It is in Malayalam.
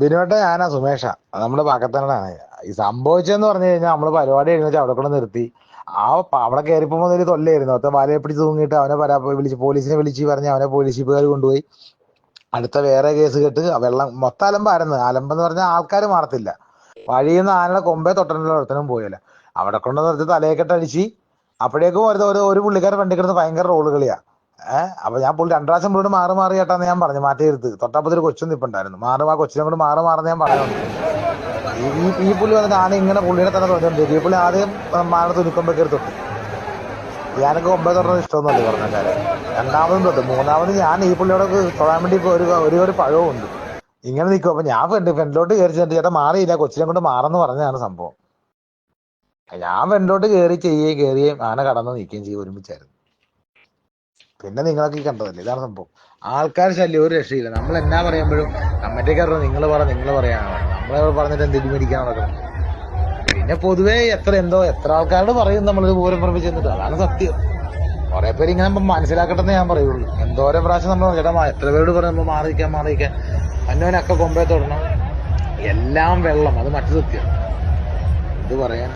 ബിനുവേട്ട ഞാനാ സുമേഷ. നമ്മുടെ പാക്കത്തനാണ് ഈ സംഭവിച്ചതെന്ന് പറഞ്ഞു കഴിഞ്ഞാൽ നമ്മള് പരിപാടി കഴിഞ്ഞാൽ അവിടെ കൊണ്ട് നിർത്തി. അവിടെ കയറിപ്പോ മുതൽ തൊല്ലായിരുന്നു. ഒത്ത വാലയെ പിടിച്ച് തൂങ്ങിയിട്ട് അവനെ വിളിച്ച് പോലീസിനെ വിളിച്ച് പറഞ്ഞ് അവനെ പോലീസ് ജീപ്പുകാർ കൊണ്ടുപോയി. അടുത്ത വേറെ കേസ് കേട്ട് വെള്ളം മൊത്തം അലമ്പായിരുന്നു. അലമ്പെന്ന് പറഞ്ഞാൽ ആൾക്കാർ മാറത്തില്ല. വഴിയിൽ നിന്ന് ആനയുടെ കൊമ്പേ തൊട്ടനുള്ള ഒരുത്തനും പോയല്ല. അവിടെ കൊണ്ട് നിർത്തി തലയെക്കെട്ടടിച്ച് അപ്പോഴേക്കും ഒരു പുള്ളിക്കാരൻ വണ്ടി കിടന്ന് ഭയങ്കര റോള് കളിയാ. അപ്പൊ ഞാൻ രണ്ടു പ്രാവശ്യം പുള്ളിയോട് മാറി കേട്ടാന്ന് ഞാൻ പറഞ്ഞു, മാറ്റിയെടുത്ത് തൊട്ടപ്പത്തിൽ കൊച്ചും നിപ്പുണ്ടായിരുന്നു. ആ കൊച്ചിനെ കൊണ്ട് മാറുന്ന ഞാൻ പറയുന്നുണ്ട്. ഈ പുള്ളി വന്നിട്ട് ആന ഇങ്ങനെ പുള്ളിയുടെ തന്നെ തോന്നിട്ടുണ്ട്. ഈ പുള്ളി ആദ്യം മാന തുനിക്കുമ്പോ കയറി തൊട്ട്. ഞാനൊക്കെ ഒമ്പത് തൊടുന്നത് ഇഷ്ടമൊന്നുമല്ല പറഞ്ഞ കാര്യം. രണ്ടാമതും തൊട്ട്. മൂന്നാമത് ഞാൻ ഈ പുള്ളിയോട് തൊടാൻ വേണ്ടി ഇപ്പൊ ഒരു പഴവും ഉണ്ട്. ഇങ്ങനെ നിൽക്കും. അപ്പൊ ഞാൻ ഫ്രണ്ടിലോട്ട് കയറി ചെന്നിട്ട് ചേട്ടാ മാറിയില്ല, കൊച്ചിനെ കൊണ്ട് മാറെന്ന് പറഞ്ഞതാണ് സംഭവം. ഞാൻ ഫ്രണ്ടിലോട്ട് കയറിയും ആന കടന്ന് നിൽക്കുകയും ചെയ്യും. ഒരുമിച്ചായിരുന്നു. പിന്നെ നിങ്ങളൊക്കെ കണ്ടതല്ലേ, ഇതാണ് സംഭവം. ആൾക്കാർ ശല്യം ഒരു രക്ഷയില്ല. നമ്മൾ എന്നാ പറയുമ്പോഴും കമ്മിറ്റിക്കാരോ നിങ്ങൾ പറയാനാണ്. നമ്മളെ പറഞ്ഞിട്ട് എന്തെങ്കിലും മേടിക്കാൻ നടക്കണം. പിന്നെ പൊതുവെ എത്ര ആൾക്കാരോട് പറയും നമ്മളിത് പൂരം പറമ്പ് ചെന്നിട്ട്. അതാണ് സത്യം. കുറെ പേര് ഇങ്ങനെ മനസ്സിലാക്കട്ടെന്ന് ഞാൻ പറയുള്ളൂ. എന്തോരം പ്രാവശ്യം നമ്മൾ ചേട്ടാ എത്ര പേരോട് പറയും നമ്മൾ മാറിയിരിക്കാൻ അന്നവനൊക്കെ കൊമ്പേ തൊടണം. എല്ലാം വെള്ളം, അത് മറ്റു സത്യം. എന്ത് പറയാൻ.